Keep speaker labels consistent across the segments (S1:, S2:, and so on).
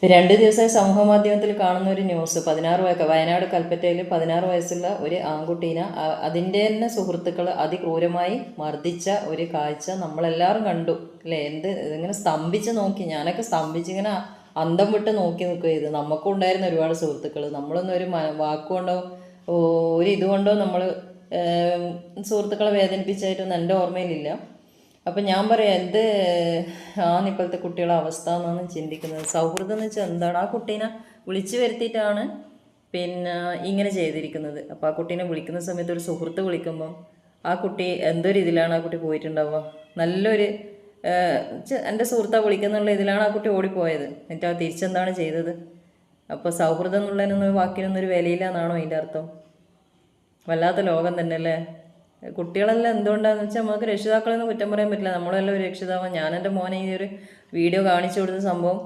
S1: 2 ദിവസമായി സമൂഹ മാധ്യമത്തിൽ കാണുന്ന ഒരു ന്യൂസ്, വയനാട് കൽപ്പറ്റയിൽ 16 വയസ്സുള്ള ഒരു ആൺകുട്ടീനെ അതിൻ്റെ തന്നെ സുഹൃത്തുക്കൾ അതിക്രൂരമായി മർദ്ദിച്ച ഒരു കാഴ്ച നമ്മളെല്ലാവരും കണ്ടു അല്ലേ. ഇങ്ങനെ സ്തംഭിച്ച് നോക്കി, ഞാനൊക്കെ സ്തംഭിച്ചിങ്ങനെ അന്തം വിട്ട് നോക്കി നിൽക്കുക ചെയ്ത്. നമുക്കും ഉണ്ടായിരുന്ന ഒരുപാട് സുഹൃത്തുക്കൾ, നമ്മളൊന്നും ഒരു വാക്കുകൊണ്ടോ ഒരു ഇതുകൊണ്ടോ നമ്മൾ സുഹൃത്തുക്കളെ വേദനിപ്പിച്ചായിട്ടൊന്നും എൻ്റെ ഓർമ്മയിലില്ല. അപ്പം ഞാൻ പറയാം, ഇപ്പോഴത്തെ കുട്ടികളുടെ അവസ്ഥ എന്നാണ് ചിന്തിക്കുന്നത്. സൗഹൃദം എന്ന് വെച്ചാൽ എന്താണ്? ആ കുട്ടീനെ വിളിച്ചു വരുത്തിയിട്ടാണ് ഇങ്ങനെ ചെയ്തിരിക്കുന്നത്. അപ്പോൾ ആ കുട്ടീനെ വിളിക്കുന്ന സമയത്ത് ഒരു സുഹൃത്ത് വിളിക്കുമ്പം ആ കുട്ടി എന്തൊരു ഇതിലാണ് ആ കുട്ടി പോയിട്ടുണ്ടാവുക. നല്ലൊരു എൻ്റെ സുഹൃത്താണ് വിളിക്കുന്നുള്ള ഇതിലാണ് ആ കുട്ടി ഓടിപ്പോയത്. എന്നിട്ട് ആ തിരിച്ചെന്താണ് ചെയ്തത്? അപ്പോൾ സൗഹൃദം എന്നുള്ളതിനൊന്നും വാക്കിനൊന്നും ഒരു വിലയില്ല എന്നാണോ അതിൻ്റെ അർത്ഥം? വല്ലാത്ത ലോകം തന്നെ അല്ലേ. കുട്ടികളെല്ലാം എന്തുകൊണ്ടാണെന്ന് വെച്ചാൽ നമുക്ക് രക്ഷിതാക്കളെന്ന് കുറ്റം പറയാൻ പറ്റില്ല. നമ്മളെല്ലാം ഒരു രക്ഷിതാവാണ്. ഞാൻ എൻ്റെ മോനെ ഈ ഒരു വീഡിയോ കാണിച്ചു കൊടുത്ത സംഭവം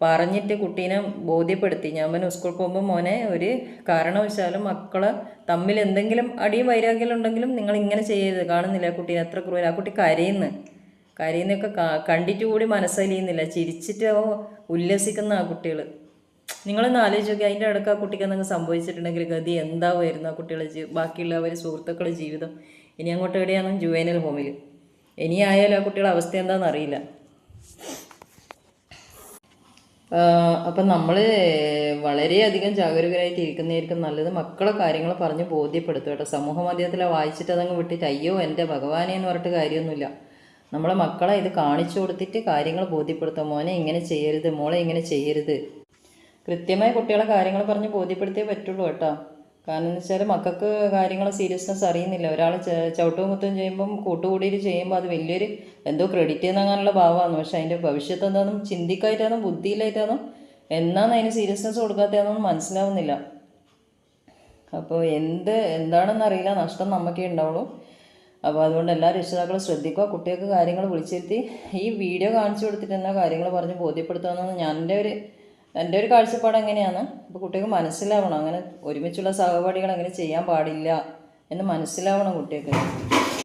S1: പറഞ്ഞിട്ട് കുട്ടീനെ ബോധ്യപ്പെടുത്തി. ഞാൻ പിന്നെ സ്കൂളിൽ പോകുമ്പോൾ മോനെ, ഒരു കാരണവശാലും മക്കളെ തമ്മിൽ എന്തെങ്കിലും അടിയും വൈരാഗ്യം ഉണ്ടെങ്കിലും നിങ്ങൾ ഇങ്ങനെ ചെയ്യരുത്. കാണുന്നില്ല കുട്ടീനെ എത്ര ക്രൂര. ആ കുട്ടി കരയുന്നൊക്കെ കണ്ടിട്ട് കൂടി മനസ്സലിയുന്നില്ല. ചിരിച്ചിട്ട് ഉല്ലസിക്കുന്ന ആ കുട്ടികൾ. നിങ്ങളൊന്ന് ആലോചിച്ച് നോക്കി, അതിൻ്റെ ഇടയ്ക്ക് ആ കുട്ടിക്ക് എന്തെങ്കിലും സംഭവിച്ചിട്ടുണ്ടെങ്കിൽ ഗതി എന്താവുമായിരുന്നു ആ കുട്ടികളെ ബാക്കിയുള്ളവർ സുഹൃത്തുക്കളുടെ ജീവിതം. ഇനി അങ്ങോട്ട് എവിടെയാണ്? ജുവൈനൽ ഹോമിൽ. ഇനി ആയാലും ആ കുട്ടികളുടെ അവസ്ഥ എന്താണെന്ന് അറിയില്ല. അപ്പം നമ്മൾ വളരെയധികം ജാഗരൂകരായിട്ട് ഇരിക്കുന്നതായിരിക്കും നല്ലത്. മക്കളെ കാര്യങ്ങൾ പറഞ്ഞ് ബോധ്യപ്പെടുത്തുക കേട്ടോ. സമൂഹ മാധ്യമത്തിൽ വായിച്ചിട്ട് അതങ്ങ് വിട്ടിട്ട് അയ്യോ എൻ്റെ ഭഗവാനെ എന്ന് പറഞ്ഞിട്ട് കാര്യമൊന്നുമില്ല. നമ്മളെ മക്കളെ ഇത് കാണിച്ചു കൊടുത്തിട്ട് കാര്യങ്ങൾ ബോധ്യപ്പെടുത്തുക. മോനെ ഇങ്ങനെ ചെയ്യരുത്, മോളെ ഇങ്ങനെ ചെയ്യരുത്. കൃത്യമായി കുട്ടികളെ കാര്യങ്ങൾ പറഞ്ഞ് ബോധ്യപ്പെടുത്തിയേ പറ്റുള്ളൂ കേട്ടോ. കാരണം എന്ന് വെച്ചാൽ മക്കൾക്ക് കാര്യങ്ങൾ സീരിയസ്നെസ് അറിയുന്നില്ല. ഒരാൾ ചവിട്ടവും കുത്തും ചെയ്യുമ്പം കൂട്ടുകൂടിയിട്ട് ചെയ്യുമ്പോൾ അത് വലിയൊരു എന്തോ ക്രെഡിറ്റ് ചെയ്യുന്നങ്ങനെയുള്ള ഭാവമാണ്. പക്ഷെ അതിൻ്റെ ഭവിഷ്യത്ത് എന്താണെന്നും ചിന്തിക്കായിട്ടാണോ ബുദ്ധിയിലായിട്ടാണോ എന്നാണ് അതിന് സീരിയസ്നെസ് കൊടുക്കാത്തതെന്നൊന്നും മനസ്സിലാവുന്നില്ല. അപ്പോൾ എന്താണെന്നറിയില്ല, നഷ്ടം നമുക്കേ ഉണ്ടാവുള്ളൂ. അപ്പോൾ അതുകൊണ്ട് എല്ലാ രക്ഷിതാക്കളും ശ്രദ്ധിക്കുക. കുട്ടികൾക്ക് കാര്യങ്ങൾ വിളിച്ചിരുത്തി ഈ വീഡിയോ കാണിച്ചു കൊടുത്തിട്ട് എന്നാ കാര്യങ്ങൾ പറഞ്ഞ് ബോധ്യപ്പെടുത്തുകയെന്നാണ് എൻ്റെ ഒരു കാഴ്ചപ്പാട് എങ്ങനെയാണ്. അപ്പോൾ കുട്ടികൾക്ക് മനസ്സിലാവണം, അങ്ങനെ ഒരുമിച്ചുള്ള സഹപാഠികൾ അങ്ങനെ ചെയ്യാൻ പാടില്ല എന്ന് മനസ്സിലാവണം കുട്ടികൾക്ക്.